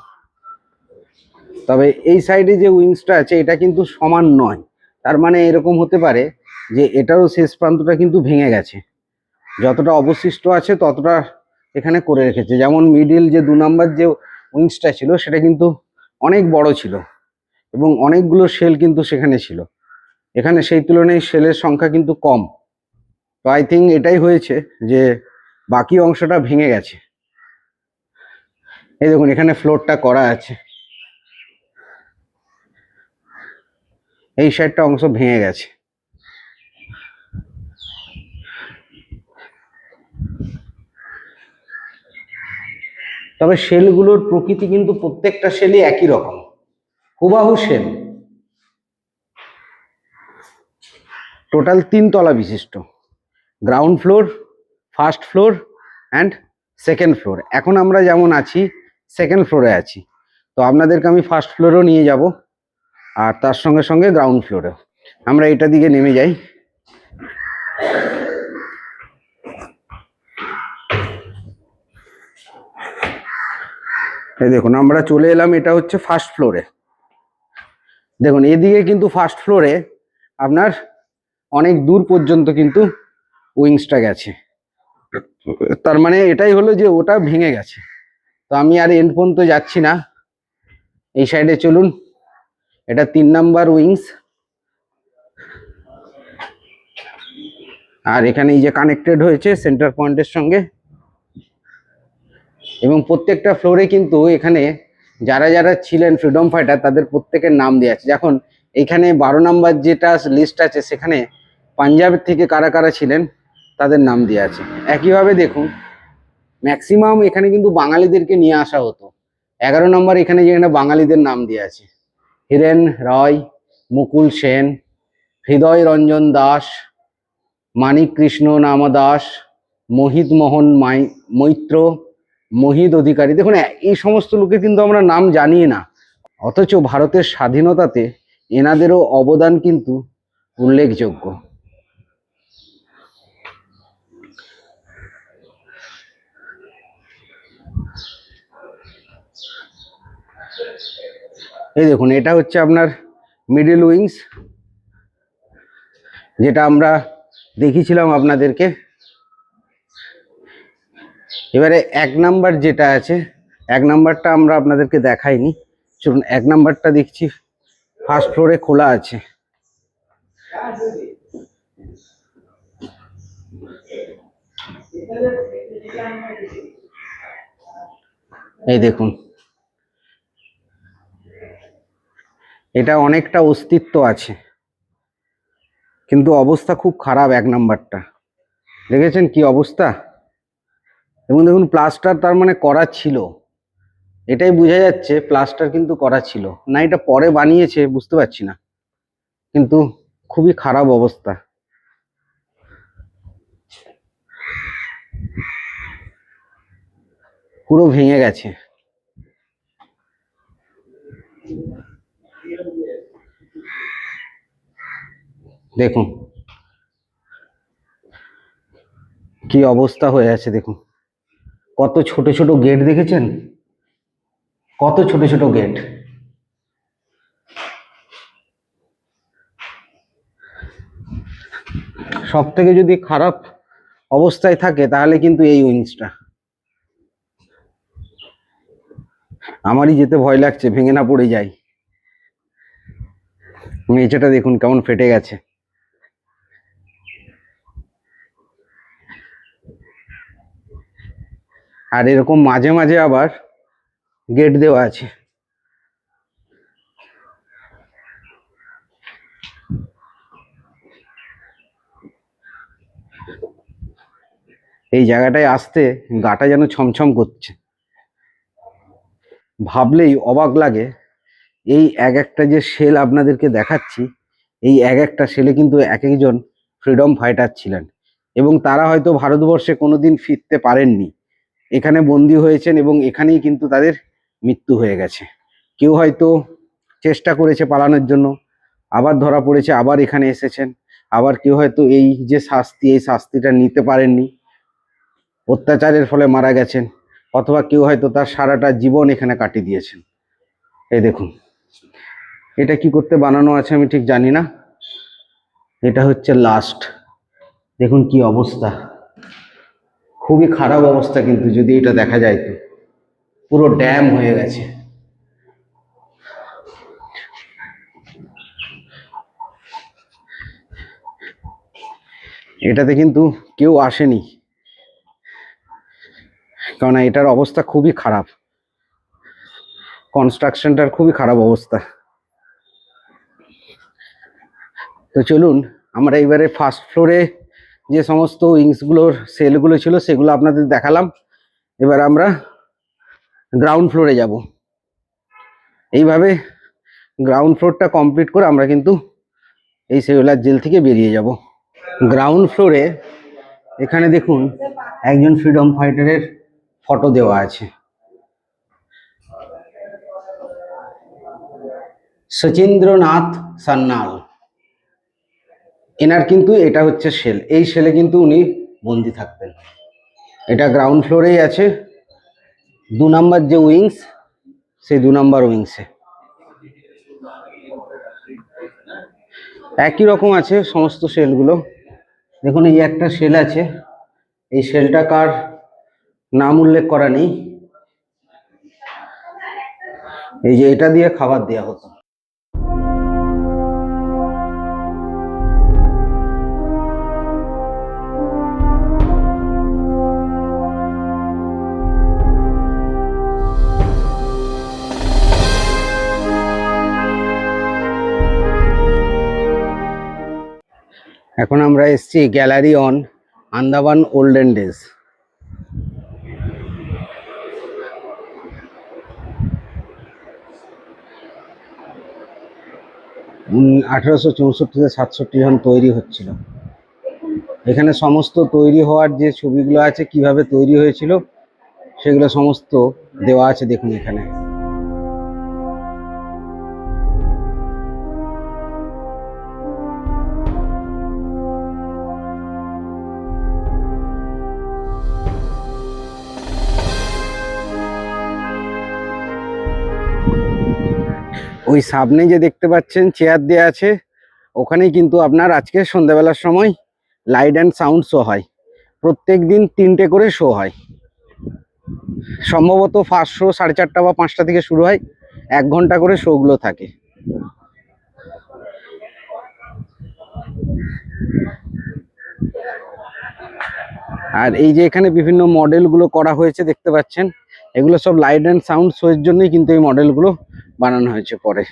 তবে এই সাইডে যে উইংসটা আছে এটা কিন্তু সমান নয়, তার মানে এরকম হতে পারে যে এটারও শেষ প্রান্তটা কিন্তু ভেঙে গেছে, যতটা অবশিষ্ট আছে ততটা এখানে করে রেখেছে। যেমন মিডিল যে 2 নম্বর যে উইংসটা ছিল সেটা কিন্তু অনেক বড় ছিল এবং অনেকগুলো সেল কিন্তু সেখানে ছিল, এখানে সেই তুলনায় সেলের সংখ্যা কিন্তু কম। তো আই থিঙ্ক এটাই হয়েছে যে বাকি অংশটা ভেঙে গেছে। এই দেখুন, এখানে ফ্লোরটা করা আছে, এই সাইডটা অংশ ভেঙে গেছে। তবে সেলগুলোর প্রকৃতি কিন্তু প্রত্যেকটা সেলই একই রকম, হুবাহু সেল। টোটাল 3 তলা বিশিষ্ট, ground floor, first floor and second floor. এখন আমরা যেমন আছি সেকেন্ড ফ্লোরে আছি, তো আপনাদেরকে আমি ফার্স্ট ফ্লোরেও নিয়ে যাব, আর তার সঙ্গে সঙ্গে গ্রাউন্ড ফ্লোরেও। আমরা এটা দিকে নেমে যাই। এই দেখুন আমরা চলে এলাম, এটা হচ্ছে ফার্স্ট ফ্লোরে। দেখুন এদিকে কিন্তু ফার্স্ট ফ্লোরে আপনার অনেক দূর পর্যন্ত কিন্তু উইংসটা গেছে, তার মানে এটাই হলো যে ওটা ভেঙে গেছে। তো আমি আর এন্ড পর্যন্ত যাচ্ছি না, এই সাইডে চলুন। এটা 3 নাম্বার উইংস, আর এখানে এই যে কানেক্টেড হয়েছে সেন্টার পয়েন্টের সঙ্গে, এবং প্রত্যেকটা ফ্লোরে কিন্তু এখানে যারা যারা ছিলেন ফ্রিডম ফাইটার তাদের প্রত্যেকের নাম দেওয়া আছে। এখন এখানে 12 নাম্বার যেটা লিস্ট আছে সেখানে পাঞ্জাবের থেকে কারা কারা ছিলেন তাদের নাম দেওয়া আছে। একইভাবে দেখুন ম্যাক্সিমাম এখানে কিন্তু বাঙালিদেরকে নিয়ে আসা হতো। 11 নম্বর এখানে যেখানে বাঙালিদের নাম দেওয়া আছে, হীরেন রয়, মুকুল সেন, হৃদয় রঞ্জন দাস, মানিক কৃষ্ণ নাম দাস, মোহিত মোহন মৈত্র, মোহিত অধিকারী। দেখুন এই সমস্ত লোকের কিন্তু আমরা নাম জানি না, অথচ ভারতের স্বাধীনতাতে এনাদেরও অবদান কিন্তু উল্লেখযোগ্য। এই দেখুন এটা হচ্ছে আপনার মিডল উইংস, যেটা আমরা দেখিয়েছিলাম আপনাদেরকে। এবারে 1 নাম্বার যেটা আছে, 1 নাম্বারটা আমরা আপনাদেরকে দেখাইনি, চলুন 1 নাম্বারটা দেখছি। ফার্স্ট ফ্লোরে খোলা আছে, এই দেখুন এটা অনেকটা অস্তিত্ব আছে, কিন্তু অবস্থা খুব খারাপ। 1 নাম্বারটা দেখেছেন কি অবস্থা, এবং দেখুন প্লাস্টার তার মানে করা ছিল, এটাই বোঝা যাচ্ছে প্লাস্টার কিন্তু করা ছিল না, এটা পরে বানিয়েছে বুঝতে পারছি না, কিন্তু খুবই খারাপ অবস্থা। পুরো ভেঙে গেছে। দেখুন কি অবস্থা হয়ে আছে, দেখুন কত ছোট ছোট গেট, দেখেছেন কত ছোট ছোট গেট। সব থেকে যদি খারাপ অবস্থায় থাকে তাহলে কিন্তু এই উইংসটা। আমারই যেতে ভয় লাগছে ভেঙে না পড়ে যায়। মেঝেটা দেখুন কেমন ফেটে গেছে। আর এরকম মাঝে মাঝে আবার গেট দেওয়া আছে। এই জায়গাটায় আসতে গাটা যেন ছমছম করছে, ভাবলেই অবাক লাগে। এই এক একটা যে সেল আপনাদেরকে দেখাচ্ছি, এই এক একটা সেলে কিন্তু এক একজন ফ্রিডম ফাইটার ছিলেন, এবং তারা হয়তো ভারতবর্ষে কোনোদিন ফিরতে পারেননি, এখানে বন্দী হয়েছেন এবং এখানেই কিন্তু তাদের মৃত্যু হয়ে গেছে। কেউ হয়তো চেষ্টা করেছে পালানোর জন্য, আবার ধরা পড়েছে, আবার এখানে এসেছেন। আবার কেউ হয়তো এই যে শাস্তি, এই শাস্তিটা নিতে পারেননি, অত্যাচারের ফলে মারা গেছেন, অথবা কেউ হয়তো তার সারাটা জীবন এখানে কাটিয়ে দিয়েছেন। এই দেখুন এটা কি করতে বানানো আছে আমি ঠিক জানি না, এটা হচ্ছে লাস্ট। দেখুন কি অবস্থা, খুবই খারাপ অবস্থা, কিন্তু যদি এটা দেখা যায় তো পুরো ড্যাম হয়ে গেছে। এটাতে কিন্তু কেউ আসেনি, কারণ এটার অবস্থা খুবই খারাপ, কনস্ট্রাকশনটার খুবই খারাপ অবস্থা। তো চলুন আমরা এবারে ফার্স্ট ফ্লোরে যে সমস্ত উইংসগুলোর সেলগুলো ছিল সেগুলো আপনাদের দেখালাম। এবার আমরা গ্রাউন্ড ফ্লোরে যাব। এইভাবে গ্রাউন্ড ফ্লোরটা কমপ্লিট করে আমরা কিন্তু এই সেলুলার জেল থেকে বেরিয়ে যাব। গ্রাউন্ড ফ্লোরে এখানে দেখুন একজন ফ্রিডম ফাইটারের ফটো দেওয়া আছে, সচিন্দ্রনাথ সান্যাল। এনার কিন্তু এটা হচ্ছে সেল, এই সেলে কিন্তু উনি বন্দি থাকতেন। এটা গ্রাউন্ড ফ্লোরেই আছে। 2 নাম্বার যে উইংস সেই 2 নম্বর উইংসে। একই রকম আছে সমস্ত সেলগুলো। দেখুন এই একটা সেল আছে, এই সেলটা কার নাম উল্লেখ করা নেই। এই যে এটা দিয়ে খাবার দেওয়া হতো। এখন আমরা এসেছি গ্যালারি অন আন্দামান ওল্ডেন ডেজ। আঠারোশো 64-67 যখন তৈরি হচ্ছিল, এখানে সমস্ত তৈরি হওয়ার যে ছবিগুলো আছে, কিভাবে তৈরি হয়েছিল সেগুলো সমস্ত দেওয়া আছে। দেখুন এখানে ওই সামনে যে দেখতে পাচ্ছেন চেয়ার দেওয়া আছে, ওখানেই কিন্তু আপনার আজকে সন্ধ্যাবেলার সময় লাইট অ্যান্ড সাউন্ড শো হয়। প্রত্যেক দিন 3টে করে শো হয়। সম্ভবত ফার্স্ট শো 4:30 বা 5টা থেকে শুরু হয়, 1 ঘন্টা করে শোগুলো থাকে। আর এই যে এখানে বিভিন্ন মডেলগুলো করা হয়েছে দেখতে পাচ্ছেন, এগুলো সব লাইট অ্যান্ড সাউন্ড শো এর জন্যই কিন্তু এই মডেলগুলো বানানো হয়েছে পরে।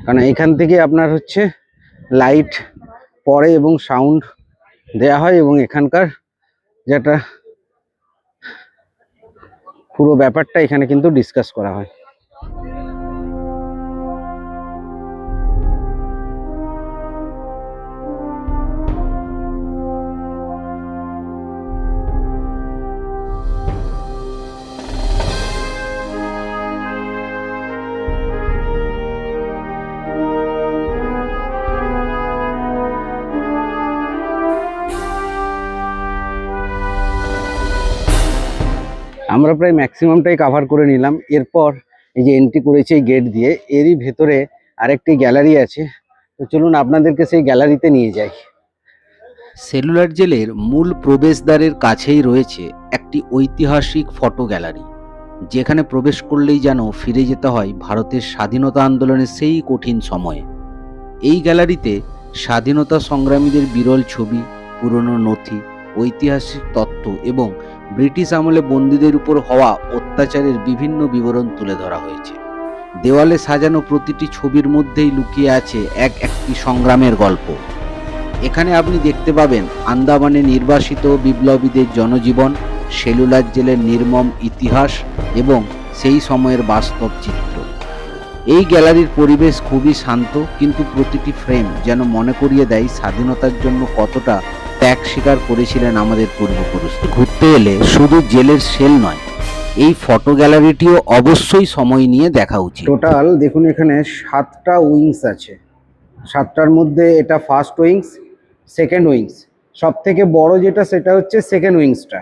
কারণ এখান থেকে আপনার হচ্ছে লাইট পড়ে এবং সাউন্ড দেয়া হয়, এবং এখানকার যেটা পুরো ব্যাপারটা এখানে কিন্তু ডিসকাস করা হয়। আমরা প্রায় ম্যাক্সিমামটাই কাভার করে নিলাম। এরপর এই যে এন্ট্রি করেছি এই গেট দিয়ে, এরই ভেতরে আরেকটি গ্যালারি আছে। তো চলুন আপনাদেরকে সেই গ্যালারিতে নিয়ে যাই। সেলুলার জেলের মূল প্রবেশদ্বারের কাছেই রয়েছে একটি ঐতিহাসিক ফটো গ্যালারি, যেখানে প্রবেশ করলেই যেন ফিরে যেতে হয় ভারতের স্বাধীনতা আন্দোলনের সেই কঠিন সময়ে। এই গ্যালারিতে স্বাধীনতা সংগ্রামীদের বিরল ছবি, পুরনো নথি, ঐতিহাসিক তথ্য এবং ব্রিটিশ আমলে বন্দীদের উপর হওয়া অত্যাচারের বিভিন্ন বিবরণ তুলে ধরা হয়েছে। দেওয়ালে সাজানো প্রতিটি ছবির মধ্যেই লুকিয়ে আছে একটি সংগ্রামের গল্প। এখানে আপনি দেখতে পাবেন আন্দামানে নির্বাসিত বিপ্লবীদের জনজীবন, সেলুলার জেলের নির্মম ইতিহাস এবং সেই সময়ের বাস্তব চিত্র। এই গ্যালারির পরিবেশ খুবই শান্ত, কিন্তু প্রতিটি ফ্রেম যেন মনে করিয়ে দেয় স্বাধীনতার জন্য কতটা ত্যাগ স্বীকার করেছিলেন আমাদের পূর্বপুরুষ। ঘুরতে এলে শুধু জেলের সেল নয়, এই ফটো গ্যালারিটিও অবশ্যই সময় নিয়ে দেখা উচিত। টোটাল দেখুন এখানে 7টা উইংস আছে। 7টার মধ্যে এটা ফার্স্ট উইংস, সেকেন্ড উইংস, সব থেকে বড় যেটা সেটা হচ্ছে সেকেন্ড উইংসটা।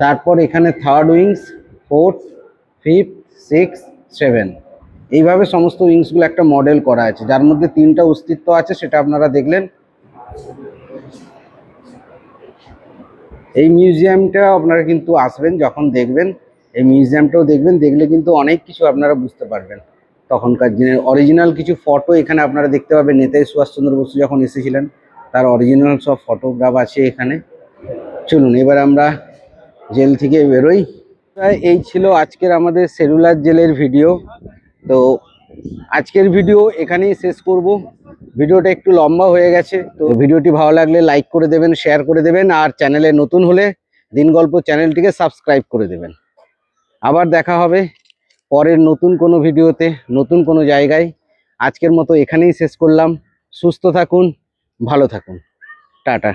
তারপর এখানে থার্ড উইংস, ফোর্থ, ফিফথ, 6, 7, এইভাবে সমস্ত উইংসগুলো একটা মডেল করা আছে, যার মধ্যে 3টা অস্তিত্ব আছে, সেটা আপনারা দেখলেন। এই মিউজিয়ামটা আপনারা কিন্তু আসবেন, যখন দেখবেন এই মিউজিয়ামটাও দেখবেন, দেখলে কিন্তু অনেক কিছু আপনারা বুঝতে পারবেন। তখনকার দিনের অরিজিনাল কিছু ফটো এখানে আপনারা দেখতে পাবেন। নেতাজি সুভাষচন্দ্র বসু যখন এসেছিলেন তার অরিজিনাল সব ফটোগ্রাফ আছে এখানে। চলুন এবার আমরা জেল থেকে বেরোই। এই ছিল আজকের আমাদের সেলুলার জেলের ভিডিও। তো আজকের ভিডিও এখানেই শেষ করব। ভিডিওটা একটু লম্বা হয়ে গেছে, তো ভিডিওটি ভালো লাগলে লাইক করে দেবেন, শেয়ার করে দেবেন, আর চ্যানেলে নতুন হলে দিন গল্প চ্যানেলটিকে সাবস্ক্রাইব করে দেবেন। আবার দেখা হবে পরের নতুন কোনো ভিডিওতে, নতুন কোনো জায়গায়। আজকের মতো এখানেই শেষ করলাম। সুস্থ থাকুন, ভালো থাকুন, টাটা।